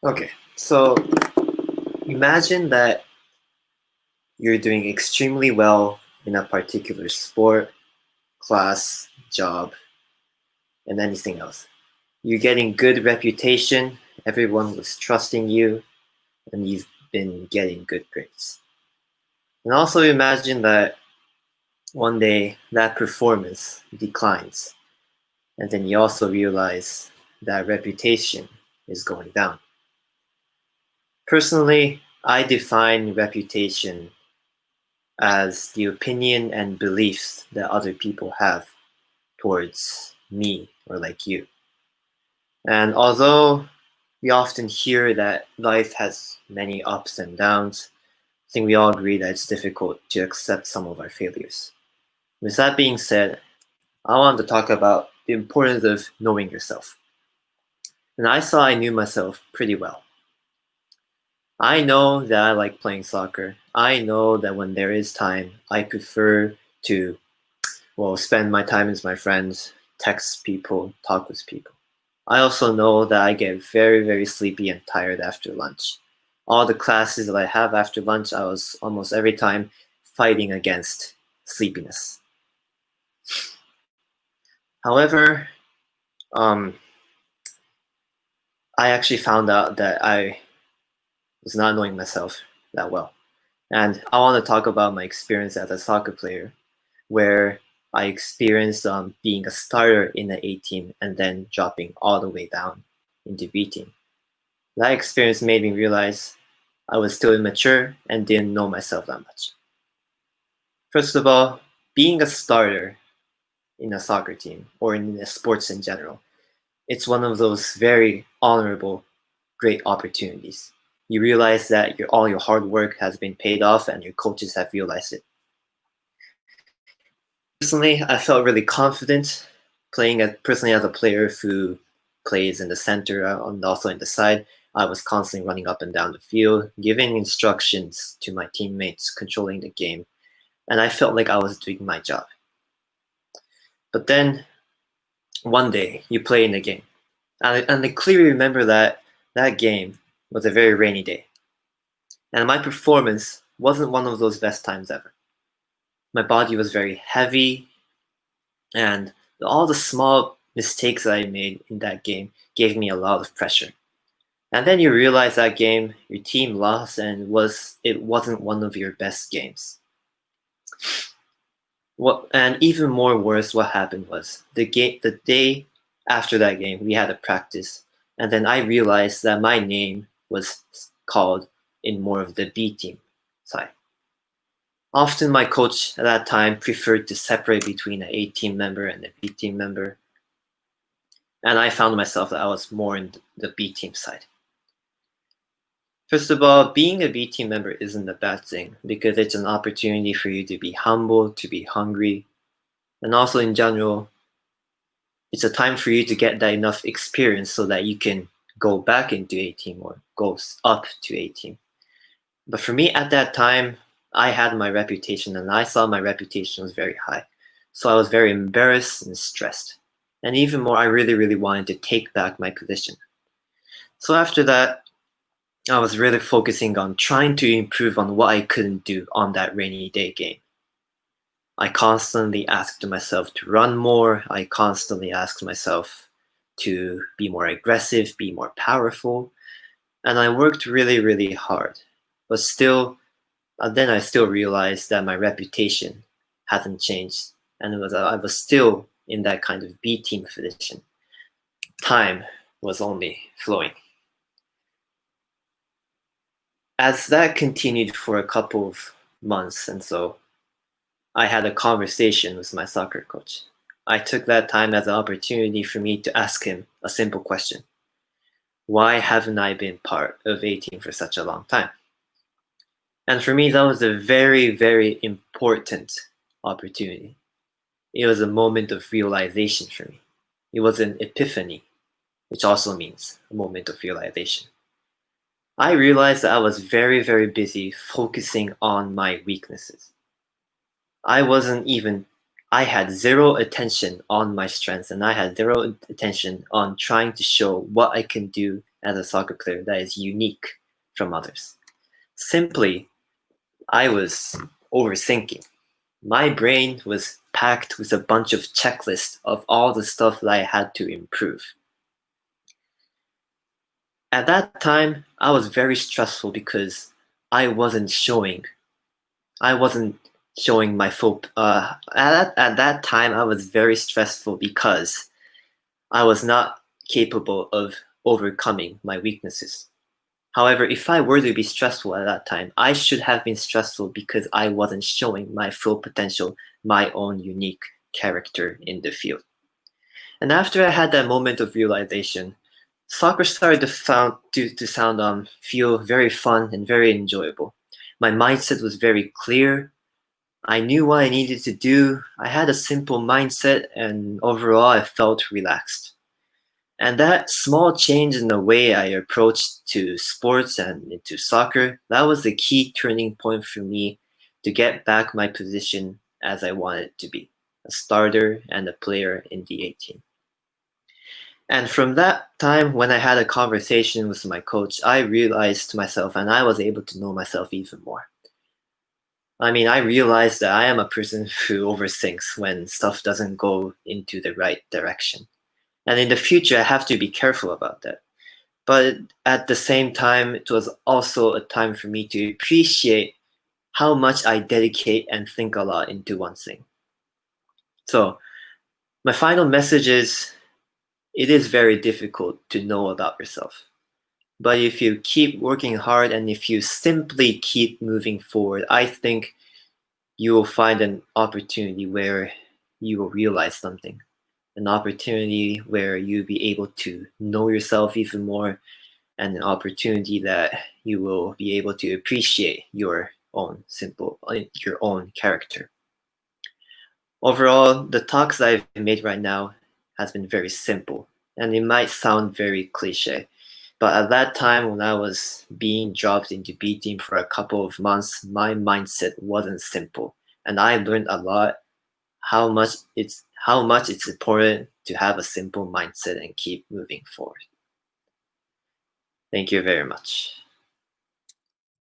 Okay, so imagine that you're doing extremely well in a particular sport, class, job, and anything else. You're getting good reputation, everyone was trusting you, and you've been getting good grades. And also imagine that one day that performance declines, and then you also realize that reputation is going down. Personally, I define reputation as the opinion and beliefs that other people have towards me or like you. And although we often hear that life has many ups and downs, I think we all agree that it's difficult to accept some of our failures. With that being said, I want to talk about the importance of knowing yourself. And I saw I knew myself pretty well. I know that I like playing soccer. I know that when there is time, I prefer to, well, spend my time with my friends, text people, talk with people. I also know that I get very, very sleepy and tired after lunch. All the classes that I have after lunch, I was almost every time fighting against sleepiness. However, um, I actually found out that I was not knowing myself that well. And I want to talk about my experience as a soccer player, where I experienced being a starter in the A team and then dropping all the way down into B team. That experience made me realize I was still immature and didn't know myself that much. First of all, being a starter in a soccer team or in sports in general, it's one of those very honorable, great opportunities. You realize that all your hard work has been paid off and your coaches have realized it. Personally, I felt really confident playing personally as a player who plays in the center and also in the side. I was constantly running up and down the field, giving instructions to my teammates, controlling the game, and I felt like I was doing my job. But then one day you play in the game, and I clearly remember that that game was a very rainy day, and my performance wasn't one of those best times ever. My body was very heavy, and all the small mistakes that I made in that game gave me a lot of pressure. And then you realize that game, your team lost, and it wasn't one of your best games. And even more worse, what happened was the day after that game, we had a practice, and then I realized that my name was called in more of the B team side. Often my coach at that time preferred to separate between an A team member and a B team member, and I found myself that I was more in the B team side. First of all, being a B team member isn't a bad thing because it's an opportunity for you to be humble, to be hungry, and also in general, it's a time for you to get that enough experience so that you can go back into A team or go up to A team. But for me at that time, I had my reputation and I saw my reputation was very high. So I was very embarrassed and stressed. And even more, I really, really wanted to take back my position. So after that, I was really focusing on trying to improve on what I couldn't do on that rainy day game. I constantly asked myself to run more. I constantly asked myself to be more aggressive, be more powerful. And I worked really, really hard. But still, then I still realized that my reputation hasn't changed. And I was still in that kind of B team position. Time was only flowing. As that continued for a couple of months and so, I had a conversation with my soccer coach. I took that time as an opportunity for me to ask him a simple question. Why haven't I been part of A team for such a long time? And for me, that was a very, very important opportunity. It was a moment of realization for me. It was an epiphany, which also means a moment of realization. I realized that I was very, very busy focusing on my weaknesses. I wasn't even, I had zero attention on my strengths and I had zero attention on trying to show what I can do as a soccer player that is unique from others. Simply, I was overthinking. My brain was packed with a bunch of checklists of all the stuff that I had to improve. At that time, I was very stressful because I wasn't showing. I wasn't showing my full. At that time, I was very stressful because I was not capable of overcoming my weaknesses. However, if I were to be stressful at that time, I should have been stressful because I wasn't showing my full potential, my own unique character in the field. And after I had that moment of realization, soccer started to feel very fun and very enjoyable. My mindset was very clear. I knew what I needed to do. I had a simple mindset, and overall, I felt relaxed. And that small change in the way I approached to sports and into soccer, that was the key turning point for me to get back my position as I wanted to be, a starter and a player in the 18. And from that time, when I had a conversation with my coach, I realized myself and I was able to know myself even more. I mean, I realized that I am a person who overthinks when stuff doesn't go into the right direction. And in the future, I have to be careful about that. But at the same time, it was also a time for me to appreciate how much I dedicate and think a lot into one thing. So, my final message is it is very difficult to know about yourself. But if you keep working hard and if you simply keep moving forward, I think you will find an opportunity where you will realize something, an opportunity where you'll be able to know yourself even more, and an opportunity that you will be able to appreciate your own character. Overall, the talks that I've made right now has been very simple, and it might sound very cliche, but at that time when I was being dropped into B team for a couple of months, my mindset wasn't simple, and I learned a lot how much it's important to have a simple mindset and keep moving forward. Thank you very much.